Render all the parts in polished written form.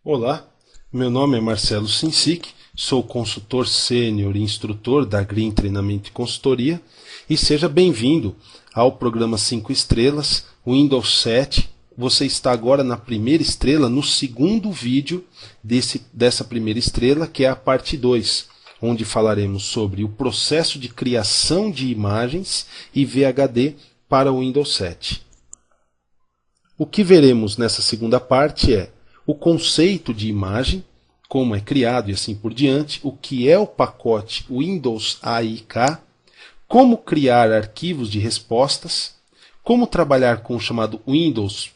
Olá, meu nome é Marcelo Sinsic, sou consultor sênior e instrutor da Green Treinamento e Consultoria e seja bem-vindo ao programa 5 estrelas, Windows 7. Você está agora na primeira estrela, no segundo vídeo dessa primeira estrela, que é a parte 2, onde falaremos sobre o processo de criação de imagens e VHD para o Windows 7. O que veremos nessa segunda parte é o conceito de imagem, como é criado e assim por diante, o que é o pacote Windows AIK, como criar arquivos de respostas, como trabalhar com o chamado Windows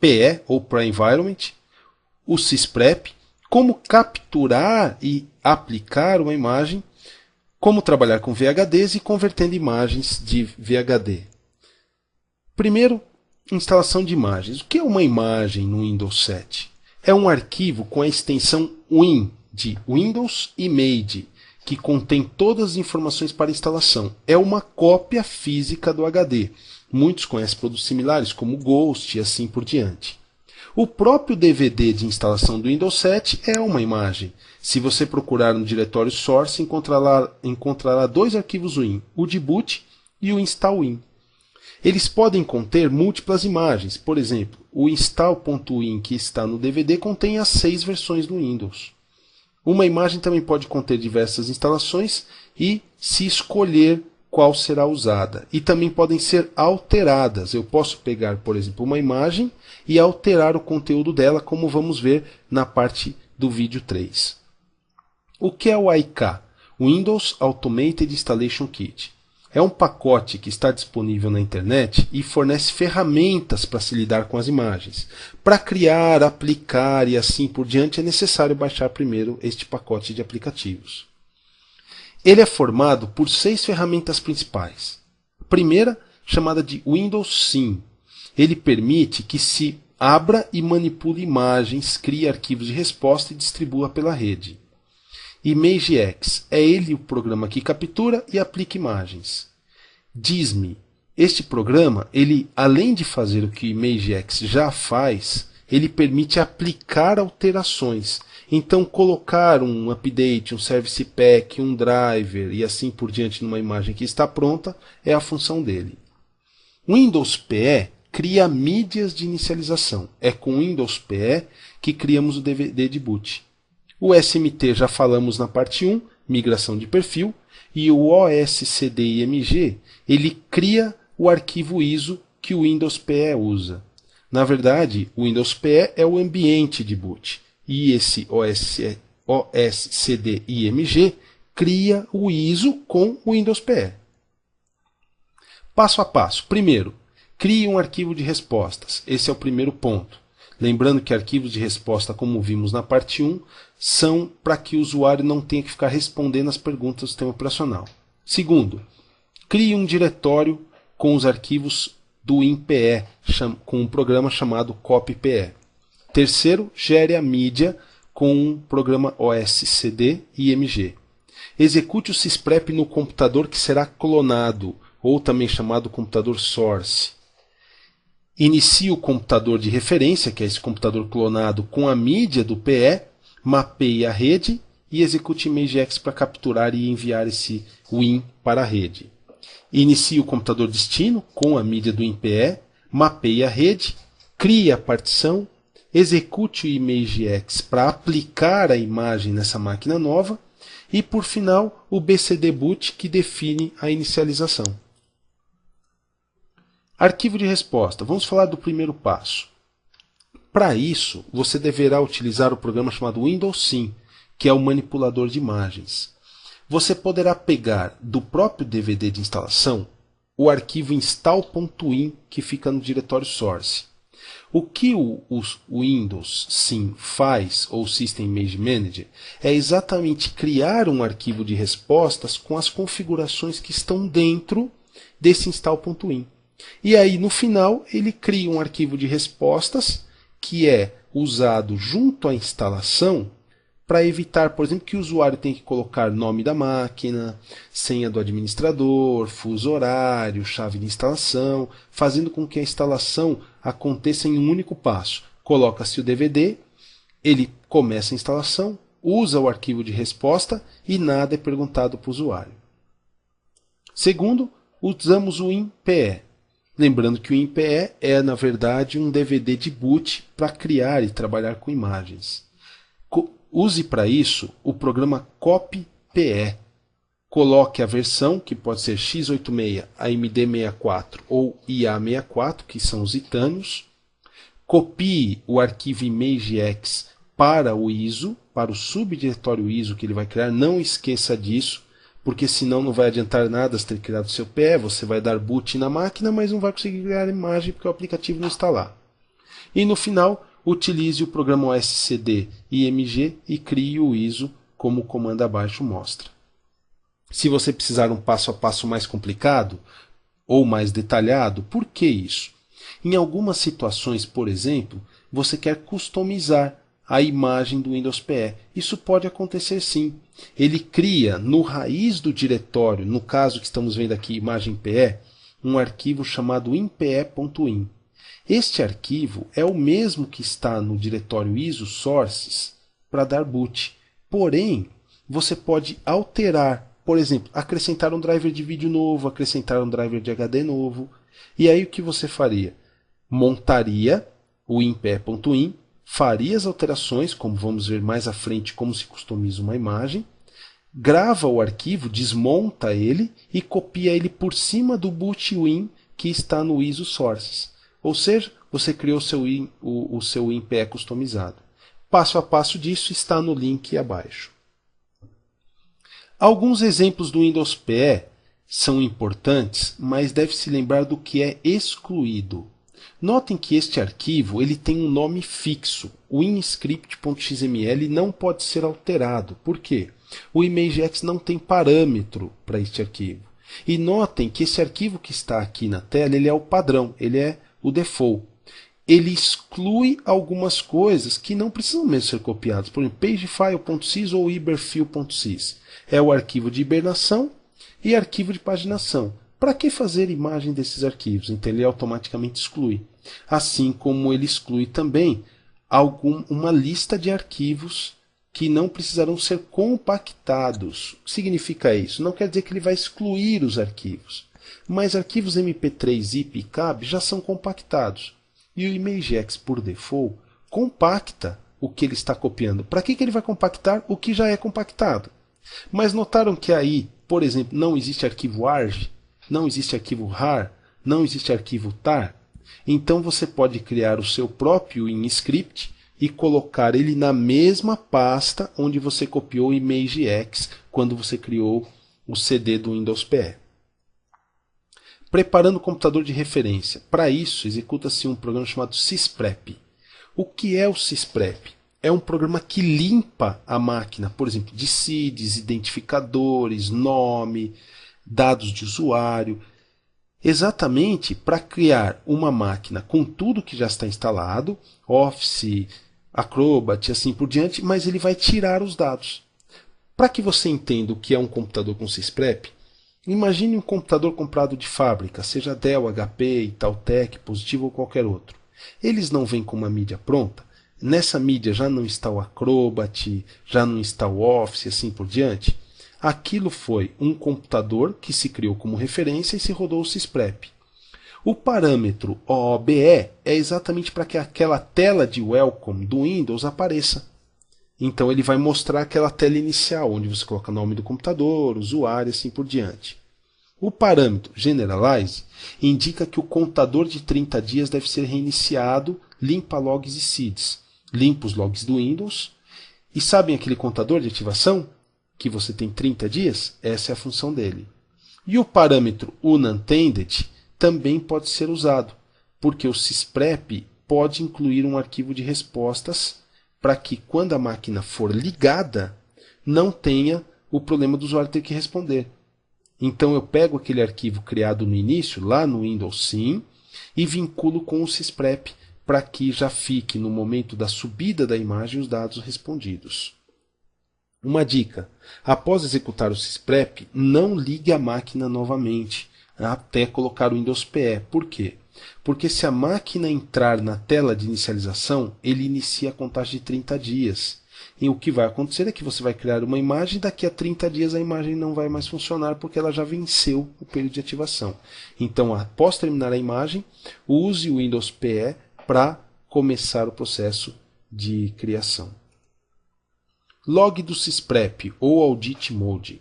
PE ou Pre-Environment, o sysprep, como capturar e aplicar uma imagem, como trabalhar com VHDs e convertendo imagens de VHD. Primeiro, instalação de imagens. O que é uma imagem no Windows 7? É um arquivo com a extensão Win, de Windows Image, que contém todas as informações para instalação. É uma cópia física do HD. Muitos conhecem produtos similares, como Ghost e assim por diante. O próprio DVD de instalação do Windows 7 é uma imagem. Se você procurar no diretório Source, encontrará dois arquivos Win, o de boot e o install.win. Eles podem conter múltiplas imagens. Por exemplo, o install.win que está no DVD contém as 6 versões do Windows. Uma imagem também pode conter diversas instalações e se escolher qual será usada. E também podem ser alteradas. Eu posso pegar, por exemplo, uma imagem e alterar o conteúdo dela, como vamos ver na parte do vídeo 3. O que é o AIK? Windows Automated Installation Kit. É um pacote que está disponível na internet e fornece ferramentas para se lidar com as imagens. Para criar, aplicar e assim por diante é necessário baixar primeiro este pacote de aplicativos. Ele é formado por 6 ferramentas principais. A primeira, chamada de Windows Sim. Ele permite que se abra e manipule imagens, crie arquivos de resposta e distribua pela rede. ImageX é ele o programa que captura e aplica imagens. Disme. Este programa, ele, além de fazer o que o ImageX já faz, ele permite aplicar alterações. Então, colocar um update, um service pack, um driver e assim por diante numa imagem que está pronta é a função dele. Windows PE cria mídias de inicialização. É com Windows PE que criamos o DVD de boot. O SMT já falamos na parte 1, migração de perfil, e o OSCDIMG, ele cria o arquivo ISO que o Windows PE usa. Na verdade, o Windows PE é o ambiente de boot, e esse OSCDIMG cria o ISO com o Windows PE. Passo a passo. Primeiro, crie um arquivo de respostas. Esse é o primeiro ponto. Lembrando que arquivos de resposta, como vimos na parte 1, são para que o usuário não tenha que ficar respondendo as perguntas do sistema operacional. Segundo, crie um diretório com os arquivos do WinPE, com um programa chamado CopyPE. Terceiro, gere a mídia com um programa OSCD-IMG. Execute o sysprep no computador que será clonado, ou também chamado computador source. Inicie o computador de referência, que é esse computador clonado, com a mídia do PE, mapeie a rede e execute ImageX para capturar e enviar esse Win para a rede. Inicie o computador destino com a mídia do WinPE, mapeie a rede, crie a partição, execute o ImageX para aplicar a imagem nessa máquina nova e, por final, o BCD boot que define a inicialização. Arquivo de resposta. Vamos falar do primeiro passo. Para isso, você deverá utilizar o programa chamado Windows Sim, que é o manipulador de imagens. Você poderá pegar do próprio DVD de instalação o arquivo install.win que fica no diretório source. O que o Windows Sim faz, ou System Image Manager, é exatamente criar um arquivo de respostas com as configurações que estão dentro desse install.win. E aí, no final, ele cria um arquivo de respostas que é usado junto à instalação para evitar, por exemplo, que o usuário tenha que colocar nome da máquina, senha do administrador, fuso horário, chave de instalação, fazendo com que a instalação aconteça em um único passo. Coloca-se o DVD, Ele começa a instalação, usa o arquivo de resposta e nada é perguntado para o usuário. Segundo, usamos o INPE. Lembrando que o INPE é, na verdade, um DVD de boot para criar e trabalhar com imagens. Use para isso o programa CopyPE. Coloque a versão, que pode ser x86, AMD64 ou IA64, que são os itânios. Copie o arquivo ImageX para o ISO, para o subdiretório ISO que ele vai criar. Não esqueça disso, porque senão não vai adiantar nada você ter criado seu PE, você vai dar boot na máquina, mas não vai conseguir criar imagem porque o aplicativo não está lá. E no final, utilize o programa OSCD IMG e crie o ISO como o comando abaixo mostra. Se você precisar um passo a passo mais complicado ou mais detalhado, por que isso? Em algumas situações, por exemplo, você quer customizar a imagem do Windows PE. Isso pode acontecer sim. Ele cria no raiz do diretório, no caso que estamos vendo aqui, imagem PE, um arquivo chamado impe.in. Este arquivo é o mesmo que está no diretório ISO sources para dar boot. Porém, você pode alterar, por exemplo, acrescentar um driver de vídeo novo, acrescentar um driver de HD novo. E aí o que você faria? Montaria o impe.in, faria as alterações, como vamos ver mais à frente como se customiza uma imagem, grava o arquivo, desmonta ele e copia ele por cima do boot.win que está no ISO sources. Ou seja, você criou o seu INPE customizado. Passo a passo disso está no link abaixo. Alguns exemplos do Windows PE são importantes, mas deve-se lembrar do que é excluído. Notem que este arquivo ele tem um nome fixo. O WinScript.xml não pode ser alterado. Por quê? O ImageX não tem parâmetro para este arquivo. E notem que esse arquivo que está aqui na tela ele é o padrão, ele é o default. Ele exclui algumas coisas que não precisam mesmo ser copiadas. Por exemplo, pagefile.sys ou iberfile.sys. É o arquivo de hibernação e arquivo de paginação. Para que fazer imagem desses arquivos? Então ele automaticamente exclui. Assim como ele exclui também uma lista de arquivos que não precisarão ser compactados. O que significa isso? Não quer dizer que ele vai excluir os arquivos. Mas arquivos MP3, zip e cab já são compactados. E o ImageX, por default, compacta o que ele está copiando. Para que ele vai compactar o que já é compactado? Mas notaram que aí, por exemplo, não existe arquivo arg, não existe arquivo rar, não existe arquivo tar? Então você pode criar o seu próprio WinScript e colocar ele na mesma pasta onde você copiou o ImageX quando você criou o CD do Windows PE. Preparando o computador de referência. Para isso, executa-se um programa chamado sysprep. O que é o sysprep? É um programa que limpa a máquina, por exemplo, de seeds, identificadores, nome, dados de usuário, exatamente para criar uma máquina com tudo que já está instalado, Office, Acrobat e assim por diante, mas ele vai tirar os dados. Para que você entenda o que é um computador com sysprep, imagine um computador comprado de fábrica, seja Dell, HP, Itautec, Positivo ou qualquer outro. Eles não vêm com uma mídia pronta. Nessa mídia já não está o Acrobat, já não está o Office e assim por diante. Aquilo foi um computador que se criou como referência e se rodou o sysprep. O parâmetro OOBE é exatamente para que aquela tela de welcome do Windows apareça. Então ele vai mostrar aquela tela inicial, onde você coloca o nome do computador, usuário e assim por diante. O parâmetro generalize indica que o contador de 30 dias deve ser reiniciado, limpa logs e seeds. Limpa os logs do Windows. E sabem aquele contador de ativação? Que você tem 30 dias? Essa é a função dele. E o parâmetro unattended também pode ser usado, porque o sysprep pode incluir um arquivo de respostas para que quando a máquina for ligada, não tenha o problema do usuário ter que responder. Então eu pego aquele arquivo criado no início, lá no Windows Sim, e vinculo com o sysprep para que já fique no momento da subida da imagem os dados respondidos. Uma dica: após executar o sysprep, não ligue a máquina novamente. até colocar o Windows PE. Por quê? Porque se a máquina entrar na tela de inicialização, ele inicia a contagem de 30 dias. E o que vai acontecer é que você vai criar uma imagem e daqui a 30 dias a imagem não vai mais funcionar porque ela já venceu o período de ativação. Então, após terminar a imagem, use o Windows PE para começar o processo de criação. Log do Sysprep ou Audit Mode.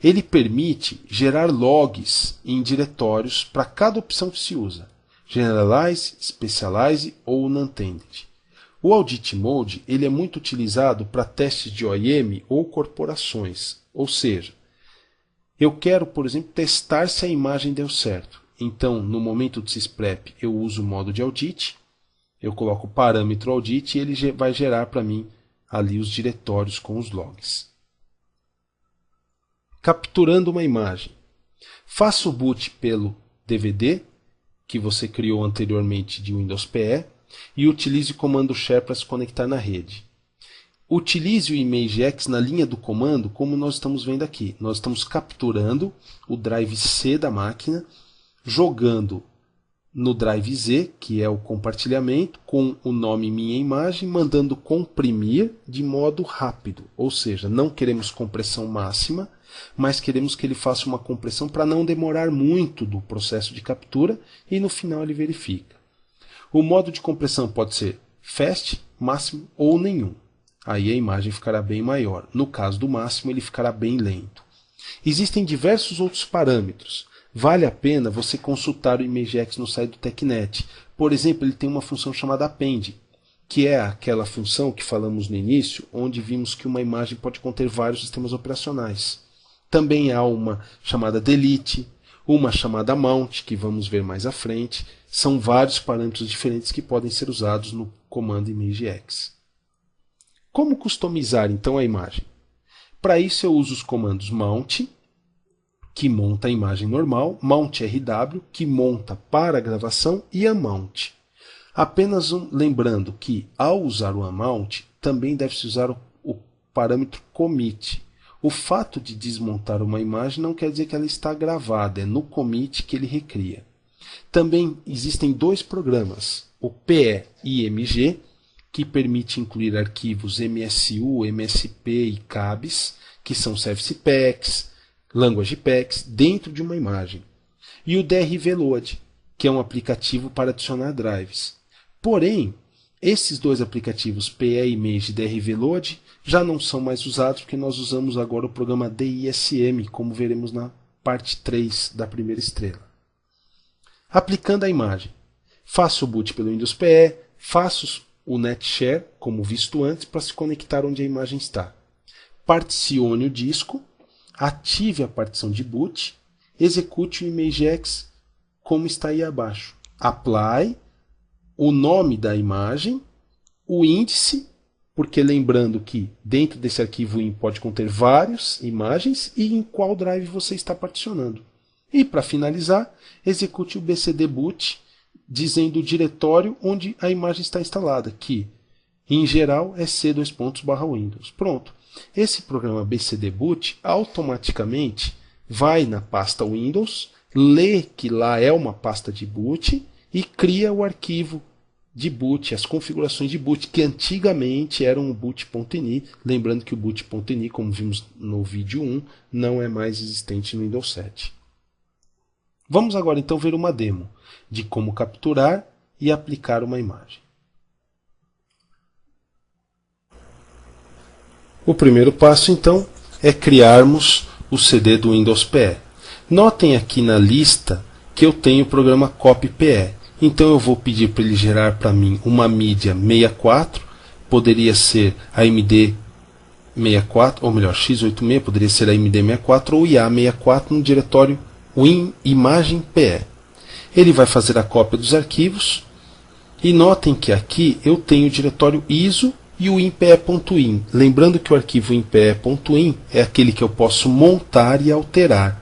Ele permite gerar logs em diretórios para cada opção que se usa. Generalize, Specialize ou Unintended. O Audit Mode ele é muito utilizado para testes de OIM ou corporações. Ou seja, eu quero, por exemplo, testar se a imagem deu certo. Então, no momento do Sysprep, eu uso o modo de audit, eu coloco o parâmetro audit e ele vai gerar para mim ali os diretórios com os logs. Capturando uma imagem. Faça o boot pelo DVD, que você criou anteriormente de Windows PE, e utilize o comando share para se conectar na rede. Utilize o ImageX na linha do comando, como nós estamos vendo aqui. Nós estamos capturando o drive C da máquina, jogando no drive Z, que é o compartilhamento, com o nome minha imagem, mandando comprimir de modo rápido. Ou seja, não queremos compressão máxima, mas queremos que ele faça uma compressão para não demorar muito do processo de captura e no final ele verifica. O modo de compressão pode ser fast, máximo ou nenhum. Aí a imagem ficará bem maior. No caso do máximo, ele ficará bem lento. Existem diversos outros parâmetros. Vale a pena você consultar o ImageX no site do TechNet. Por exemplo, ele tem uma função chamada Append, que é aquela função que falamos no início, onde vimos que uma imagem pode conter vários sistemas operacionais. Também há uma chamada Delete, uma chamada Mount, que vamos ver mais à frente. São vários parâmetros diferentes que podem ser usados no comando ImageX. Como customizar então a imagem? Para isso eu uso os comandos Mount, que monta a imagem normal, Mount RW, que monta para a gravação, e Unmount. Apenas lembrando que ao usar o Unmount, também deve-se usar o parâmetro Commit. O fato de desmontar uma imagem não quer dizer que ela está gravada, é no commit que ele recria. Também existem dois programas, o PE-IMG, que permite incluir arquivos MSU, MSP e CABs, que são Service Packs, Language Packs, dentro de uma imagem. E o DRVLoad, que é um aplicativo para adicionar drives. Porém, esses dois aplicativos, PE-Image e DRVLoad, já não são mais usados porque nós usamos agora o programa DISM, como veremos na parte 3 da primeira estrela. Aplicando a imagem. Faça o boot pelo Windows PE, faça o NetShare, como visto antes, para se conectar onde a imagem está. Particione o disco, ative a partição de boot, execute o ImageX como está aí abaixo. Apply, o nome da imagem, o índice, porque lembrando que dentro desse arquivo IM pode conter várias imagens e em qual drive você está particionando. E para finalizar, execute o BCD boot dizendo o diretório onde a imagem está instalada, que em geral é C:/Windows. Pronto. Esse programa BCD boot automaticamente vai na pasta Windows, lê que lá é uma pasta de boot e cria o arquivo de boot, as configurações de boot, que antigamente eram o boot.ini, lembrando que o boot.ini, como vimos no vídeo 1, não é mais existente no Windows 7. Vamos agora então ver uma demo de como capturar e aplicar uma imagem. O primeiro passo então é criarmos o CD do Windows PE. Notem aqui na lista que eu tenho o programa CopyPE. Então eu vou pedir para ele gerar para mim uma mídia 64, poderia ser a MD64, ou melhor, x86, poderia ser a MD64 ou IA64 no diretório WinImagenPE. Ele vai fazer a cópia dos arquivos e notem que aqui eu tenho o diretório ISO e o impe.in. Lembrando que o arquivo impe.in é aquele que eu posso montar e alterar.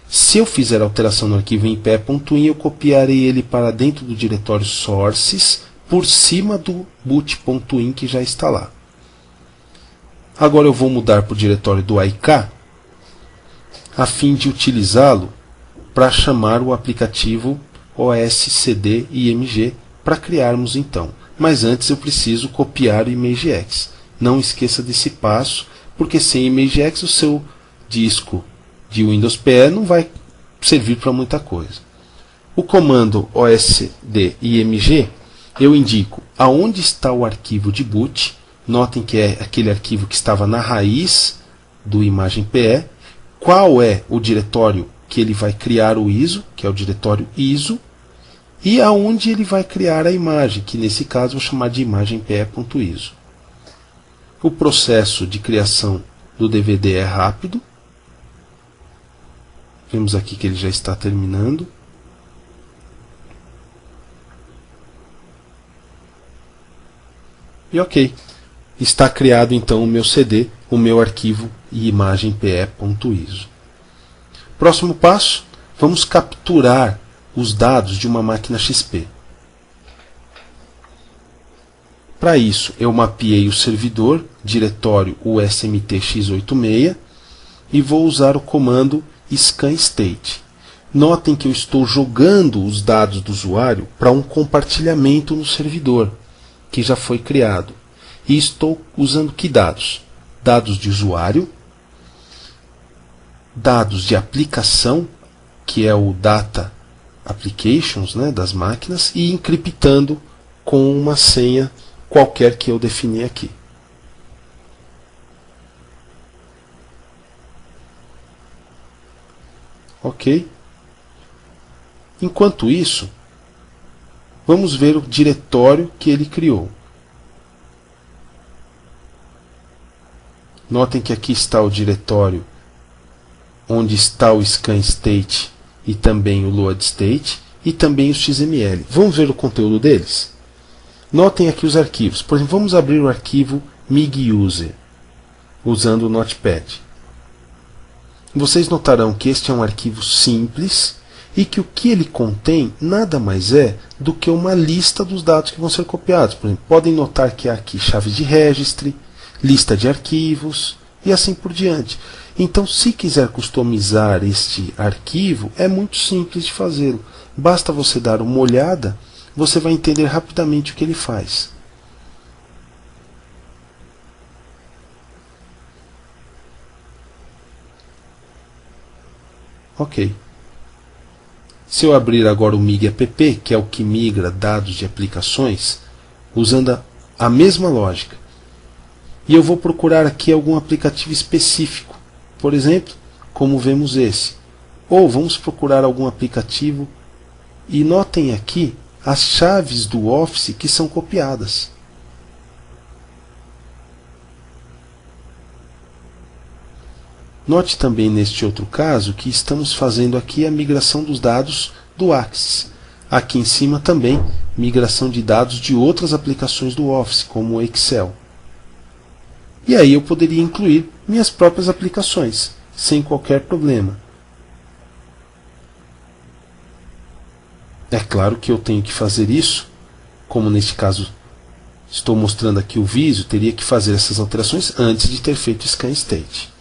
Se eu fizer alteração no arquivo impe.in, eu copiarei ele para dentro do diretório sources, por cima do boot.in que já está lá. Agora eu vou mudar para o diretório do IK, a fim de utilizá-lo para chamar o aplicativo OS/CD/IMG para criarmos então. Mas antes eu preciso copiar o ImageX. Não esqueça desse passo, porque sem ImageX o seu disco de Windows PE não vai servir para muita coisa. O comando OS/CD/IMG, eu indico aonde está o arquivo de boot. Notem que é aquele arquivo que estava na raiz do imagem PE. Qual é o diretório que ele vai criar o ISO, que é o diretório ISO, e aonde ele vai criar a imagem, que nesse caso vou chamar de imagem.pe.iso. O processo de criação do DVD é rápido. Vemos aqui que ele já está terminando. E ok, está criado então o meu CD, o meu arquivo imagem.pe.iso. Próximo passo, vamos capturar os dados de uma máquina XP. Para isso, eu mapeei o servidor, diretório usmt_x86, e vou usar o comando scanstate. Notem que eu estou jogando os dados do usuário para um compartilhamento no servidor, que já foi criado. E estou usando que dados? Dados de usuário, dados de aplicação, que é o Data Applications, né, das máquinas, e encriptando com uma senha qualquer que eu defini aqui. Ok? Enquanto isso, vamos ver o diretório que ele criou. Notem que aqui está o diretório onde está o scanstate e também o loadstate e também o XML. Vamos ver o conteúdo deles? Notem aqui os arquivos. Por exemplo, vamos abrir o arquivo MIG_user usando o Notepad. Vocês notarão que este é um arquivo simples e que o que ele contém nada mais é do que uma lista dos dados que vão ser copiados. Por exemplo, podem notar que há aqui chave de registry, lista de arquivos e assim por diante. Então, se quiser customizar este arquivo, é muito simples de fazê-lo. Basta você dar uma olhada, você vai entender rapidamente o que ele faz. Ok. Se eu abrir agora o MIG_app, que é o que migra dados de aplicações, usando a mesma lógica, e eu vou procurar aqui algum aplicativo específico, por exemplo, como vemos esse. Ou vamos procurar algum aplicativo e notem aqui as chaves do Office que são copiadas. Note também neste outro caso que estamos fazendo aqui a migração dos dados do Axis. Aqui em cima também migração de dados de outras aplicações do Office, como o Excel. E aí eu poderia incluir minhas próprias aplicações, sem qualquer problema. É claro que eu tenho que fazer isso, como neste caso estou mostrando aqui o Visio, teria que fazer essas alterações antes de ter feito o scanstate.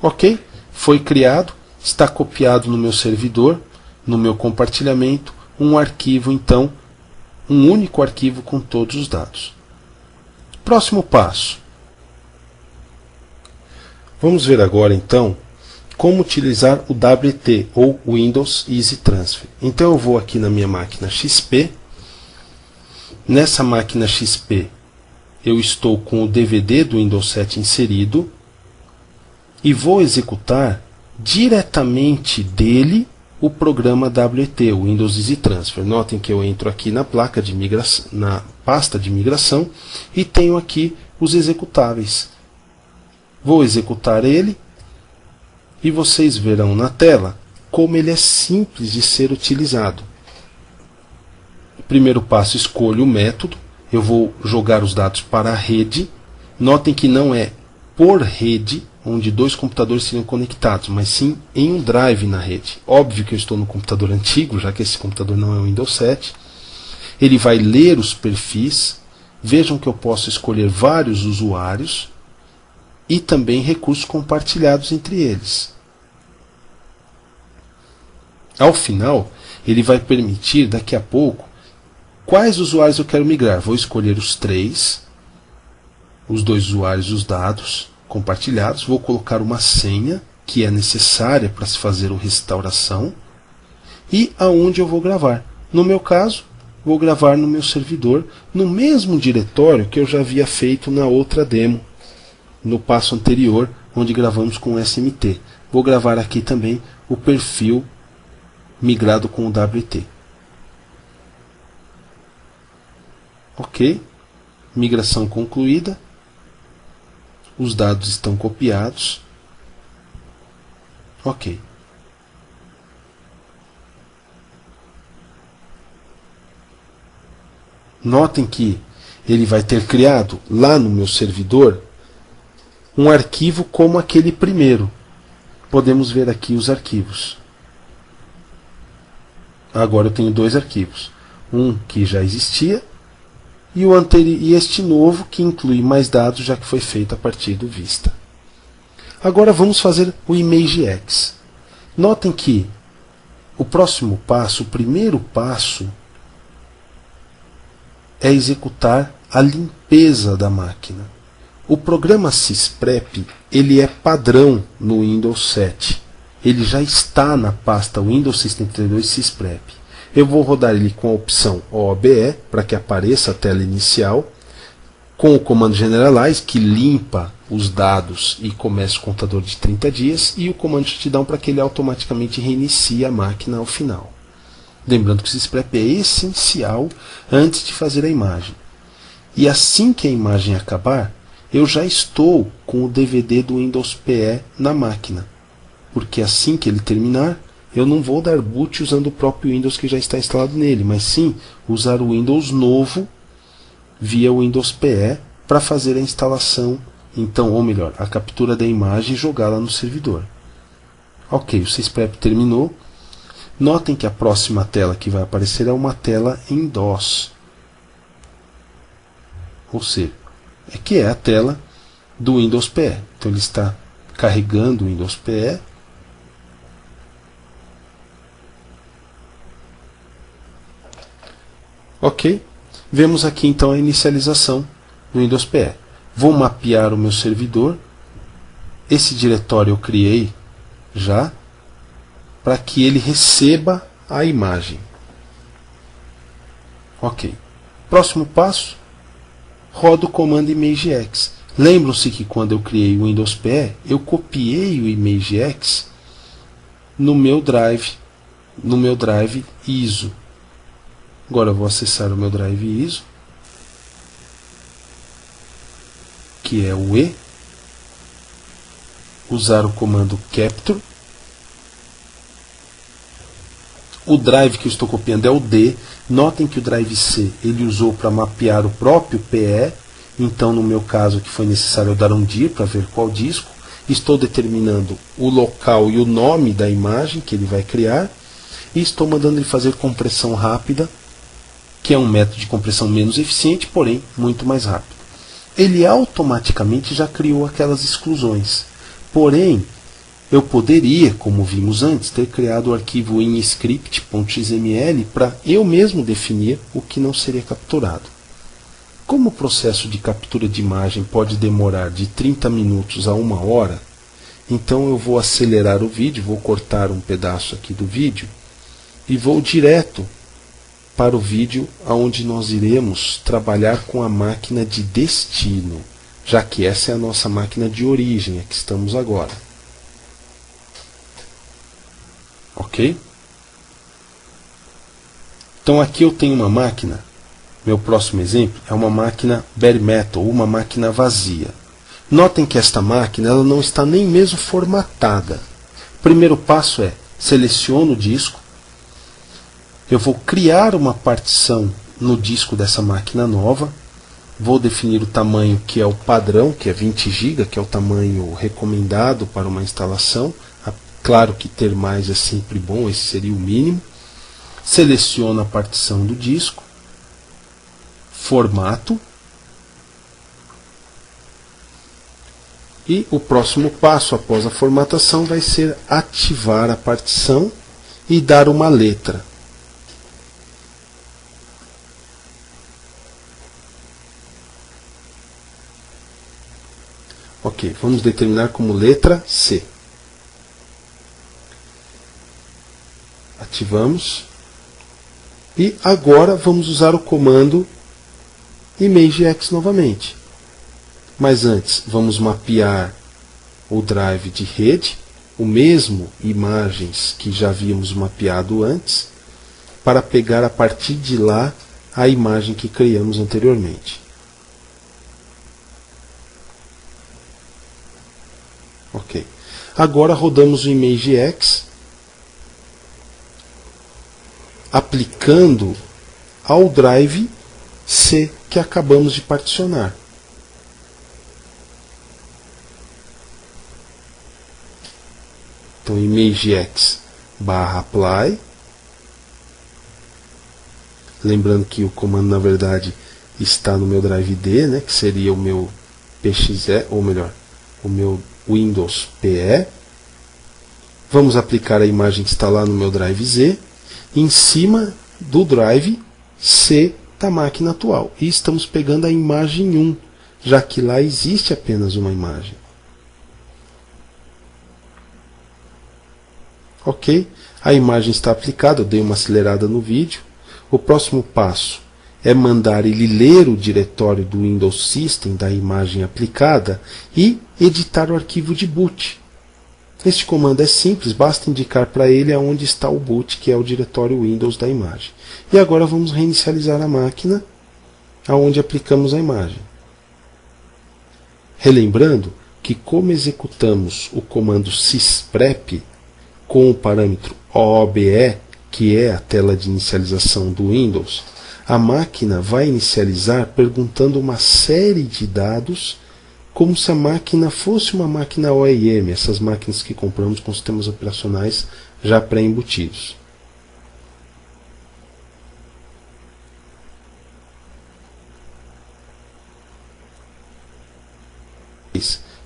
Ok, foi criado, está copiado no meu servidor, no meu compartilhamento, um arquivo então, um único arquivo com todos os dados. Próximo passo. Vamos ver agora então como utilizar o WT ou Windows Easy Transfer. Então eu vou aqui na minha máquina XP. Nessa máquina XP eu estou com o DVD do Windows 7 inserido e vou executar diretamente dele o programa WT, o Windows Easy Transfer. Notem que eu entro aqui na placa de migração, na pasta de migração, e tenho aqui os executáveis. Vou executar ele e vocês verão na tela como ele é simples de ser utilizado. Primeiro passo, escolho o método. Eu vou jogar os dados para a rede. Notem que não é por rede, onde dois computadores seriam conectados, mas sim em um drive na rede. Óbvio que eu estou no computador antigo, já que esse computador não é o Windows 7. Ele vai ler os perfis. Vejam que eu posso escolher vários usuários e também recursos compartilhados entre eles. Ao final, ele vai permitir, daqui a pouco, quais usuários eu quero migrar. Vou escolher os 3, os 2 usuários e os dados compartilhados. Vou colocar uma senha, que é necessária para se fazer a restauração. E aonde eu vou gravar. No meu caso, vou gravar no meu servidor, no mesmo diretório que eu já havia feito na outra demo, no passo anterior, onde gravamos com o SMT. Vou gravar aqui também o perfil migrado com o WT. Ok, migração concluída, os dados estão copiados. Ok. Notem que ele vai ter criado lá no meu servidor um arquivo como aquele primeiro. Podemos ver aqui os arquivos. Agora eu tenho 2 arquivos. Um que já existia e este novo que inclui mais dados, já que foi feito a partir do Vista. Agora vamos fazer o ImageX. Notem que o próximo passo, o primeiro passo, é executar a limpeza da máquina. O programa sysprep, ele é padrão no Windows 7. Ele já está na pasta Windows System 32 sysprep. Eu vou rodar ele com a opção OBE, para que apareça a tela inicial, com o comando Generalize, que limpa os dados e começa o contador de 30 dias, e o comando Shutdown, para que ele automaticamente reinicie a máquina ao final. Lembrando que o sysprep é essencial antes de fazer a imagem. E assim que a imagem acabar, eu já estou com o DVD do Windows PE na máquina. Porque assim que ele terminar, eu não vou dar boot usando o próprio Windows que já está instalado nele, mas sim usar o Windows novo via o Windows PE para fazer a instalação, então, ou melhor, a captura da imagem e jogá-la no servidor. Ok, o sysprep terminou. Notem que a próxima tela que vai aparecer é uma tela em DOS. Ou seja, que é a tela do Windows PE. Então ele está carregando o Windows PE. Ok, vemos aqui então a inicialização do Windows PE. Vou mapear o meu servidor. Esse diretório eu criei já, para que ele receba a imagem. Ok. Próximo passo, rodo o comando ImageX. Lembram-se que quando eu criei o Windows PE, eu copiei o ImageX no meu drive ISO. Agora eu vou acessar o meu drive ISO, que é o E, usar o comando capture. O drive que eu estou copiando é o D. Notem que o drive C ele usou para mapear o próprio PE. Então, no meu caso, que foi necessário eu dar um dir para ver qual disco. Estou determinando o local e o nome da imagem que ele vai criar. E estou mandando ele fazer compressão rápida, que é um método de compressão menos eficiente, porém muito mais rápido. Ele automaticamente já criou aquelas exclusões. Porém, eu poderia, como vimos antes, ter criado o arquivo inscript.xml para eu mesmo definir o que não seria capturado. Como o processo de captura de imagem pode demorar de 30 minutos a 1 hora, então eu vou acelerar o vídeo, vou cortar um pedaço aqui do vídeo e vou direto para o vídeo onde nós iremos trabalhar com a máquina de destino, já que essa é a nossa máquina de origem, a que estamos agora. Ok? Então aqui eu tenho uma máquina, meu próximo exemplo é uma máquina bare metal, uma máquina vazia. Notem que esta máquina ela não está nem mesmo formatada. O primeiro passo é, seleciono o disco, eu vou criar uma partição no disco dessa máquina nova, vou definir o tamanho que é o padrão, que é 20 GB, que é o tamanho recomendado para uma instalação. Claro que ter mais é sempre bom, esse seria o mínimo. Seleciono a partição do disco, formato, e o próximo passo após a formatação vai ser ativar a partição e dar uma letra. Ok, vamos determinar como letra C. Ativamos. E agora vamos usar o comando ImageX novamente. Mas antes, vamos mapear o drive de rede, o mesmo imagens que já havíamos mapeado antes, para pegar a partir de lá a imagem que criamos anteriormente. Ok. Agora rodamos o ImageX, aplicando ao drive C que acabamos de particionar. Então, ImageX/apply. Lembrando que o comando, na verdade, está no meu drive D, né, que seria o meu PXE, ou melhor, o meu Windows PE. Vamos aplicar a imagem que está lá no meu drive Z em cima do drive C da máquina atual. E estamos pegando a imagem 1, já que lá existe apenas uma imagem. Ok? A imagem está aplicada, eu dei uma acelerada no vídeo. O próximo passo é mandar ele ler o diretório do Windows System da imagem aplicada e editar o arquivo de boot. Este comando é simples, basta indicar para ele aonde está o boot, que é o diretório Windows da imagem. E agora vamos reinicializar a máquina aonde aplicamos a imagem. Relembrando que, como executamos o comando sysprep com o parâmetro OOBE, que é a tela de inicialização do Windows, a máquina vai inicializar perguntando uma série de dados, como se a máquina fosse uma máquina OEM, essas máquinas que compramos com sistemas operacionais já pré-embutidos.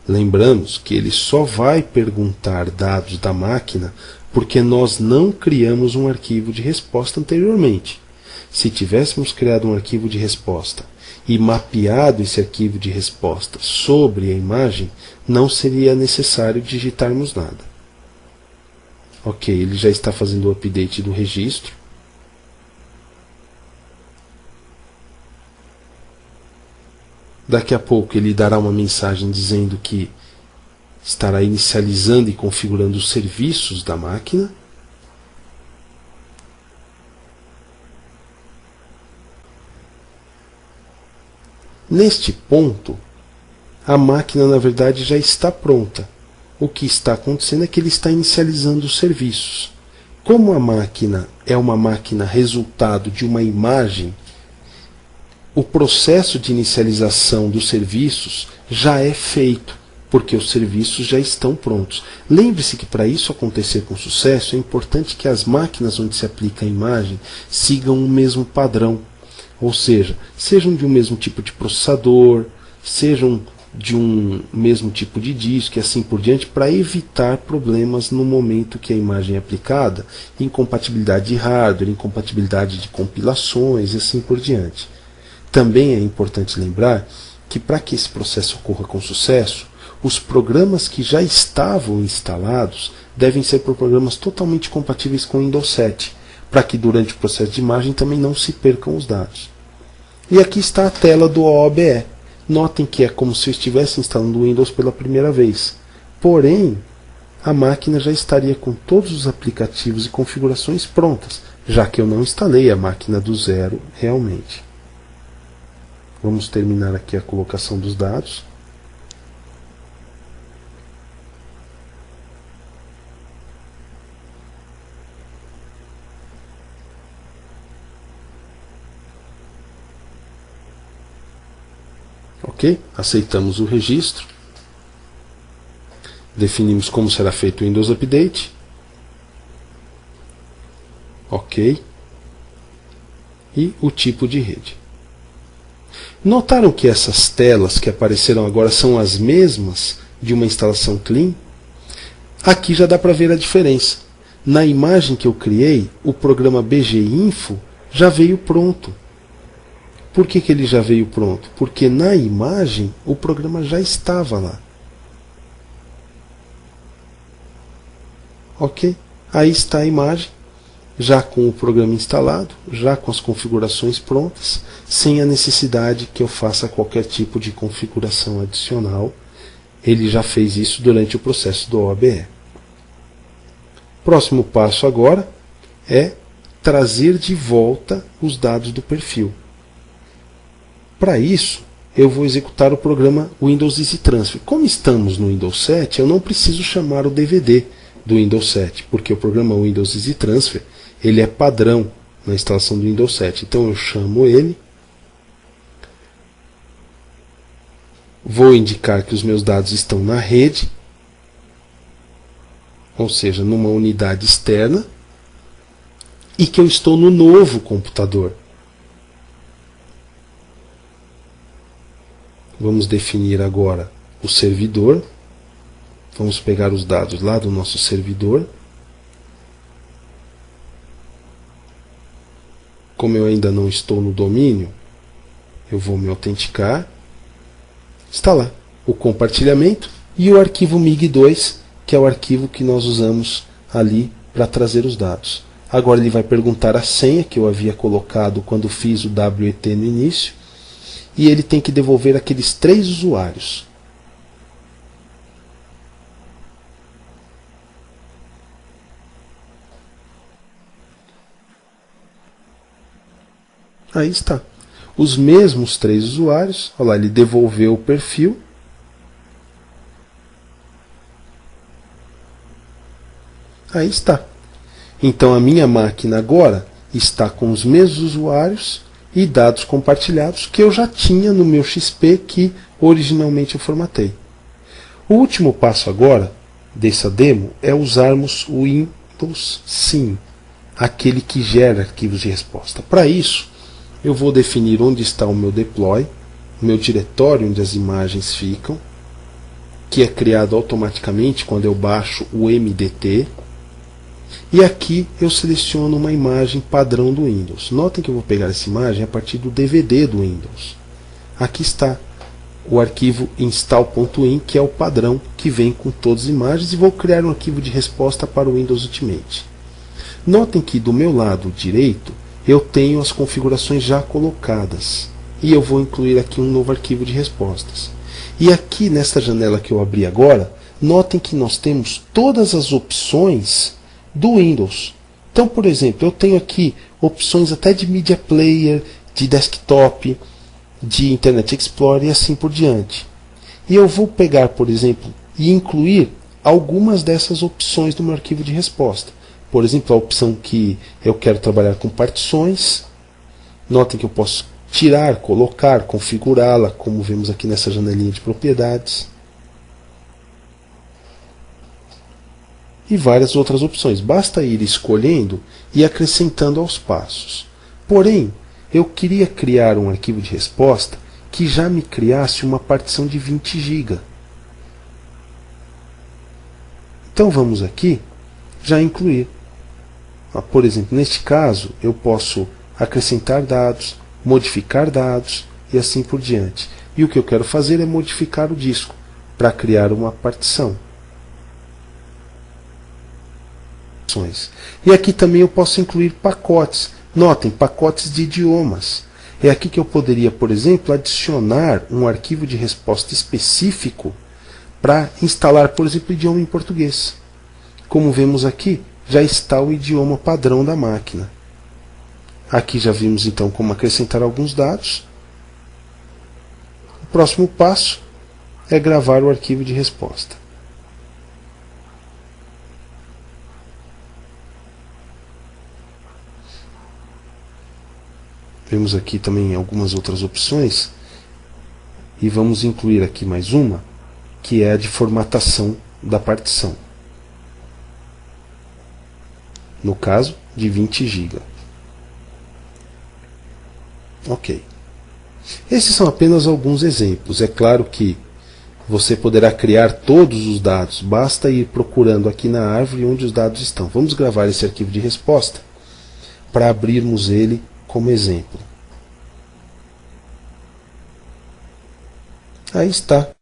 Lembramos que ele só vai perguntar dados da máquina porque nós não criamos um arquivo de resposta anteriormente. Se tivéssemos criado um arquivo de resposta e mapeado esse arquivo de resposta sobre a imagem, não seria necessário digitarmos nada. Ok, ele já está fazendo o update do registro. Daqui a pouco ele dará uma mensagem dizendo que estará inicializando e configurando os serviços da máquina. Neste ponto, a máquina na verdade já está pronta. O que está acontecendo é que ele está inicializando os serviços. Como a máquina é uma máquina resultado de uma imagem, o processo de inicialização dos serviços já é feito, porque os serviços já estão prontos. Lembre-se que para isso acontecer com sucesso, é importante que as máquinas onde se aplica a imagem sigam o mesmo padrão. Ou seja, sejam de um mesmo tipo de processador, sejam de um mesmo tipo de disco e assim por diante, para evitar problemas no momento que a imagem é aplicada, incompatibilidade de hardware, incompatibilidade de compilações e assim por diante. Também é importante lembrar que para que esse processo ocorra com sucesso, os programas que já estavam instalados devem ser programas totalmente compatíveis com o Windows 7, para que durante o processo de imagem também não se percam os dados. E aqui está a tela do OOBE. Notem que é como se eu estivesse instalando o Windows pela primeira vez. Porém, a máquina já estaria com todos os aplicativos e configurações prontas, já que eu não instalei a máquina do zero realmente. Vamos terminar aqui a colocação dos dados. Ok? Aceitamos o registro. Definimos como será feito o Windows Update. Ok. E o tipo de rede. Notaram que essas telas que apareceram agora são as mesmas de uma instalação clean? Aqui já dá para ver a diferença. na imagem que eu criei, o programa BGInfo já veio pronto. Por que ele já veio pronto? Porque na imagem o programa já estava lá. Ok? Aí está a imagem, já com o programa instalado, já com as configurações prontas, sem a necessidade que eu faça qualquer tipo de configuração adicional. Ele já fez isso durante o processo do OBE. Próximo passo agora é trazer de volta os dados do perfil. Para isso, eu vou executar o programa Windows Easy Transfer. Como estamos no Windows 7, eu não preciso chamar o DVD do Windows 7, porque o programa Windows Easy Transfer ele é padrão na instalação do Windows 7. Então eu chamo ele, vou indicar que os meus dados estão na rede, ou seja, numa unidade externa, e que eu estou no novo computador. Vamos definir agora o servidor. Vamos pegar os dados lá do nosso servidor. Como eu ainda não estou no domínio, eu vou me autenticar. Está lá o compartilhamento e o arquivo MIG2, que é o arquivo que nós usamos ali para trazer os dados. Agora ele vai perguntar a senha que eu havia colocado quando fiz o WET no início, e ele tem que devolver aqueles 3 usuários. Aí está. Os mesmos 3 usuários. Olha lá, ele devolveu o perfil. Aí está. Então a minha máquina agora está com os mesmos usuários e dados compartilhados que eu já tinha no meu XP que originalmente eu formatei. O último passo agora dessa demo é usarmos o Windows Sim, aquele que gera arquivos de resposta. Para isso, eu vou definir onde está o meu deploy, o meu diretório onde as imagens ficam, que é criado automaticamente quando eu baixo o MDT. E aqui eu seleciono uma imagem padrão do Windows. Notem que eu vou pegar essa imagem a partir do DVD do Windows. Aqui está o arquivo install.in, que é o padrão que vem com todas as imagens, e vou criar um arquivo de resposta para o Windows Ultimate. Notem que do meu lado direito eu tenho as configurações já colocadas, e eu vou incluir aqui um novo arquivo de respostas. E aqui nesta janela que eu abri agora, notem que nós temos todas as opções do Windows. Então, por exemplo, eu tenho aqui opções até de Media Player, de desktop, de Internet Explorer e assim por diante. E eu vou pegar, por exemplo, e incluir algumas dessas opções do meu arquivo de resposta. Por exemplo, a opção que eu quero trabalhar com partições. Notem que eu posso tirar, colocar, configurá-la, como vemos aqui nessa janelinha de propriedades. E várias outras opções. Basta ir escolhendo e acrescentando aos passos. Porém, eu queria criar um arquivo de resposta que já me criasse uma partição de 20 GB. Então vamos aqui já incluir. Por exemplo, neste caso, eu posso acrescentar dados, modificar dados e assim por diante. E o que eu quero fazer é modificar o disco para criar uma partição. E aqui também eu posso incluir pacotes. Notem, pacotes de idiomas. É aqui que eu poderia, por exemplo, adicionar um arquivo de resposta específico para instalar, por exemplo, o idioma em português. Como vemos aqui, já está o idioma padrão da máquina. Aqui já vimos então como acrescentar alguns dados. O próximo passo é gravar o arquivo de resposta. Vemos aqui também algumas outras opções e vamos incluir aqui mais uma, que é a de formatação da partição. No caso, de 20 GB. Ok. Esses são apenas alguns exemplos. É claro que você poderá criar todos os dados. Basta ir procurando aqui na árvore onde os dados estão. Vamos gravar esse arquivo de resposta para abrirmos ele como exemplo. Aí está.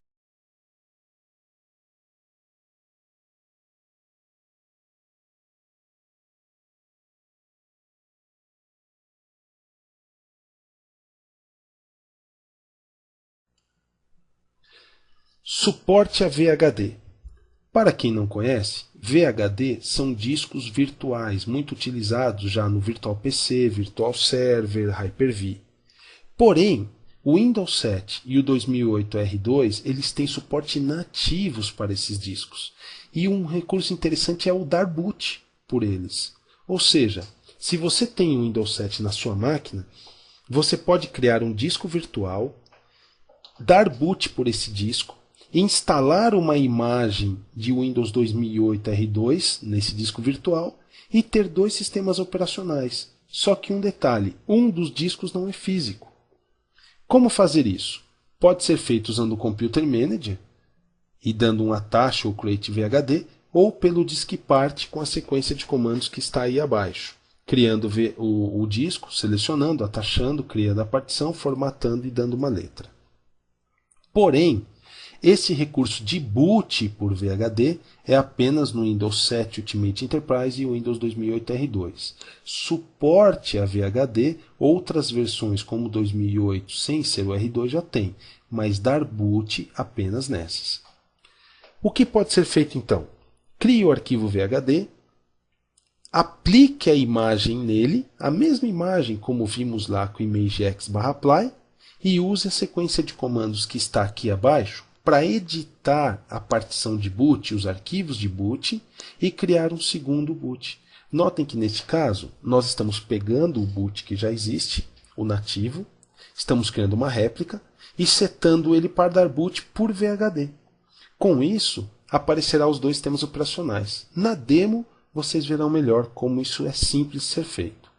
Suporte a VHD. Para quem não conhece, VHD são discos virtuais, muito utilizados já no Virtual PC, Virtual Server, Hyper-V. Porém, o Windows 7 e o 2008 R2, eles têm suporte nativos para esses discos. E um recurso interessante é o dar boot por eles. Ou seja, se você tem o Windows 7 na sua máquina, você pode criar um disco virtual, dar boot por esse disco, instalar uma imagem de Windows 2008 R2 nesse disco virtual e ter dois sistemas operacionais. Só que um detalhe, um dos discos não é físico. Como fazer isso? Pode ser feito usando o Computer Manager e dando um attach ou create VHD, ou pelo diskpart com a sequência de comandos que está aí abaixo. Criando o disco, selecionando, attachando, criando a partição, formatando e dando uma letra. Porém, esse recurso de boot por VHD é apenas no Windows 7 Ultimate Enterprise e o Windows 2008 R2. Suporte a VHD, outras versões como 2008 sem ser o R2 já tem, mas dar boot apenas nessas. O que pode ser feito então? Crie o arquivo VHD, aplique a imagem nele, a mesma imagem como vimos lá com imagex/apply, e use a sequência de comandos que está aqui abaixo para editar a partição de boot, os arquivos de boot, e criar um segundo boot. Notem que neste caso, nós estamos pegando o boot que já existe, o nativo, estamos criando uma réplica e setando ele para dar boot por VHD. Com isso, aparecerá os dois sistemas operacionais. Na demo, vocês verão melhor como isso é simples de ser feito.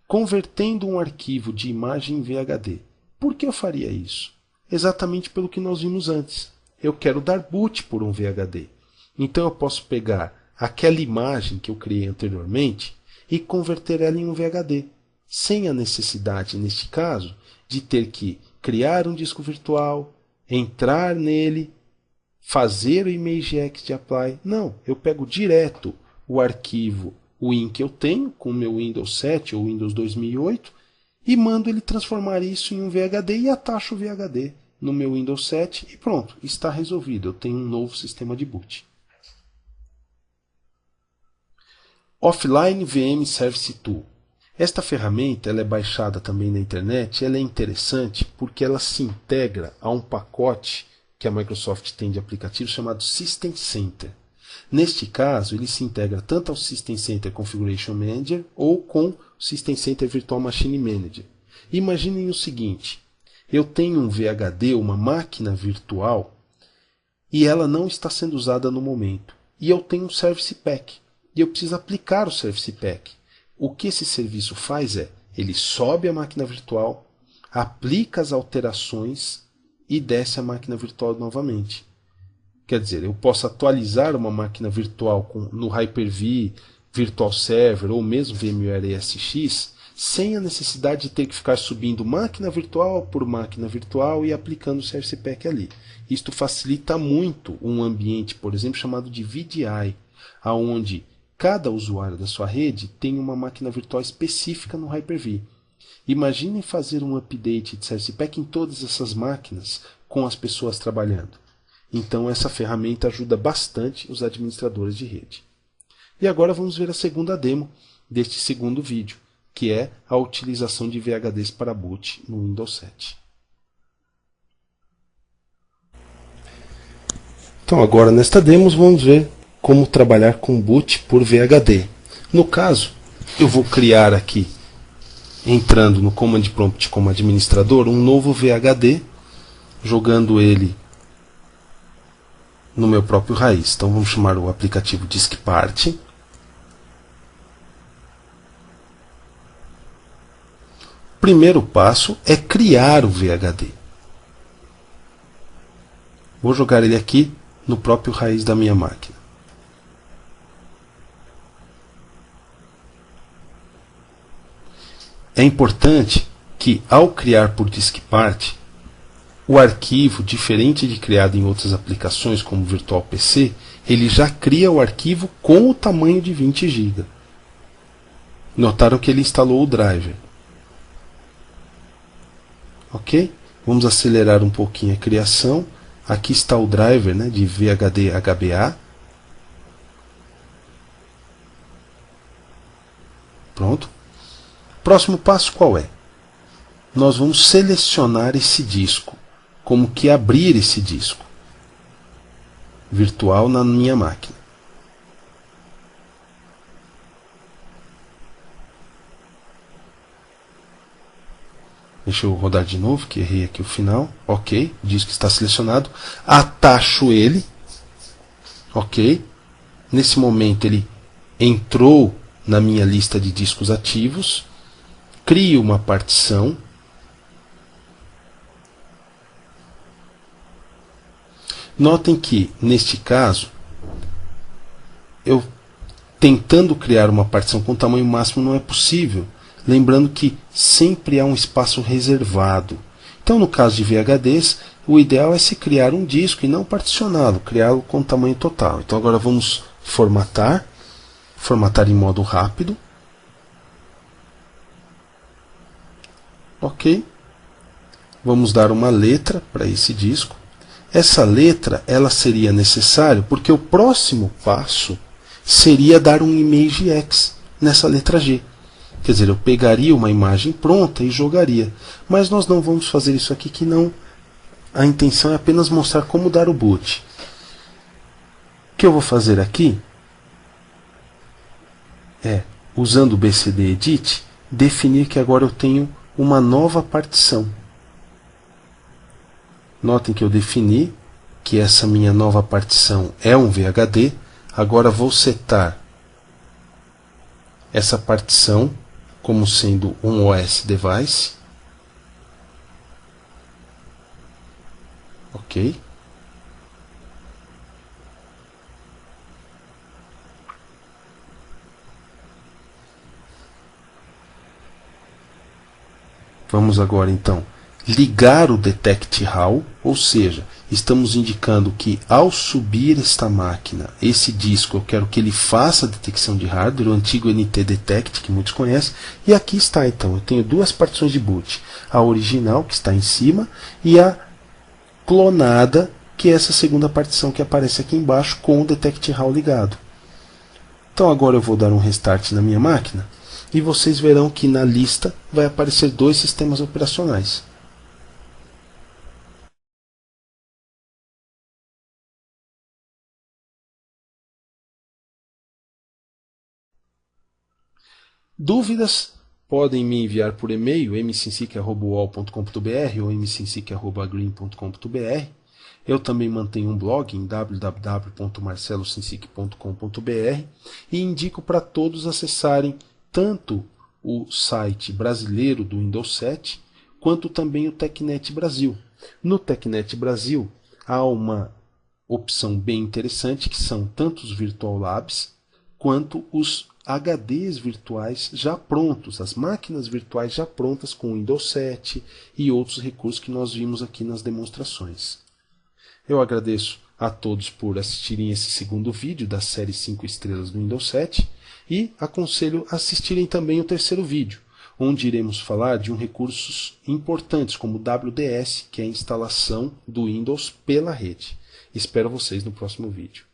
Convertendo um arquivo de imagem em VHD. Por que eu faria isso? Exatamente pelo que nós vimos antes. Eu quero dar boot por um VHD. Então eu posso pegar aquela imagem que eu criei anteriormente e converter ela em um VHD, sem a necessidade, neste caso, de ter que criar um disco virtual, entrar nele, fazer o imagex de apply. Não, eu pego direto o arquivo WIN que eu tenho com o meu Windows 7 ou Windows 2008 e mando ele transformar isso em um VHD e atacho o VHD no meu Windows 7 e pronto, está resolvido. Eu tenho um novo sistema de boot. Offline VM Service Tool. Esta ferramenta ela é baixada também na internet e ela é interessante porque ela se integra a um pacote que a Microsoft tem de aplicativo chamado System Center. Neste caso, ele se integra tanto ao System Center Configuration Manager ou com o System Center Virtual Machine Manager. Imaginem o seguinte, eu tenho um VHD, uma máquina virtual, e ela não está sendo usada no momento. E eu tenho um Service Pack, e eu preciso aplicar o Service Pack. O que esse serviço faz é, ele sobe a máquina virtual, aplica as alterações e desce a máquina virtual novamente. Quer dizer, eu posso atualizar uma máquina virtual no Hyper-V, Virtual Server ou mesmo VMware ESX sem a necessidade de ter que ficar subindo máquina virtual por máquina virtual e aplicando o Service Pack ali. Isto facilita muito um ambiente, por exemplo, chamado de VDI, onde cada usuário da sua rede tem uma máquina virtual específica no Hyper-V. Imaginem fazer um update de Service Pack em todas essas máquinas com as pessoas trabalhando. Então essa ferramenta ajuda bastante os administradores de rede. E agora vamos ver a segunda demo deste segundo vídeo, que é a utilização de VHDs para boot no Windows 7. Então agora nesta demo vamos ver como trabalhar com boot por VHD. No caso, eu vou criar aqui, entrando no Command Prompt como administrador, um novo VHD, jogando ele no meu próprio raiz. Então vamos chamar o aplicativo diskpart. O primeiro passo é criar o VHD. Vou jogar ele aqui no próprio raiz da minha máquina. É importante que, ao criar por diskpart, o arquivo, diferente de criado em outras aplicações como o Virtual PC, ele já cria o arquivo com o tamanho de 20 GB. Notaram que ele instalou o driver. Ok? Vamos acelerar um pouquinho a criação. Aqui está o driver, né, de VHD HBA. Pronto. Próximo passo qual é? Nós vamos selecionar esse disco. Como que abrir esse disco virtual na minha máquina. Deixa eu rodar de novo, que errei aqui o final. Ok, o disco está selecionado. Atacho ele. Ok. Nesse momento ele entrou na minha lista de discos ativos. Crio uma partição. Notem que, neste caso, eu tentando criar uma partição com tamanho máximo não é possível. Lembrando que sempre há um espaço reservado. Então, no caso de VHDs, o ideal é se criar um disco e não particioná-lo, criá-lo com tamanho total. Então, agora vamos formatar. Formatar em modo rápido. Ok. Vamos dar uma letra para esse disco. Essa letra ela seria necessária porque o próximo passo seria dar um ImageX nessa letra G. Quer dizer, eu pegaria uma imagem pronta e jogaria. Mas nós não vamos fazer isso aqui, que não. A intenção é apenas mostrar como dar o boot. O que eu vou fazer aqui é, usando o BCD Edit, definir que agora eu tenho uma nova partição. Notem que eu defini que essa minha nova partição é um VHD. Agora vou setar essa partição como sendo um OS Device. Ok. Vamos agora então ligar o Detect HAL, ou seja, estamos indicando que ao subir esta máquina, esse disco, eu quero que ele faça a detecção de hardware, o antigo NT Detect, que muitos conhecem, e aqui está então, eu tenho duas partições de boot, a original, que está em cima, e a clonada, que é essa segunda partição que aparece aqui embaixo, com o Detect HAL ligado. Então agora eu vou dar um restart na minha máquina, e vocês verão que na lista vai aparecer dois sistemas operacionais. Dúvidas? Podem me enviar por e-mail mcinsic@uol.com.br ou mcinsic@green.com.br. Eu também mantenho um blog em www.marcelocinsic.com.br e indico para todos acessarem tanto o site brasileiro do Windows 7 quanto também o TechNet Brasil. No TechNet Brasil há uma opção bem interessante que são tanto os Virtual Labs quanto os HDs virtuais já prontos, as máquinas virtuais já prontas com Windows 7 e outros recursos que nós vimos aqui nas demonstrações. Eu agradeço a todos por assistirem esse segundo vídeo da série 5 estrelas do Windows 7 e aconselho a assistirem também o terceiro vídeo, onde iremos falar de recursos importantes como o WDS, que é a instalação do Windows pela rede. Espero vocês no próximo vídeo.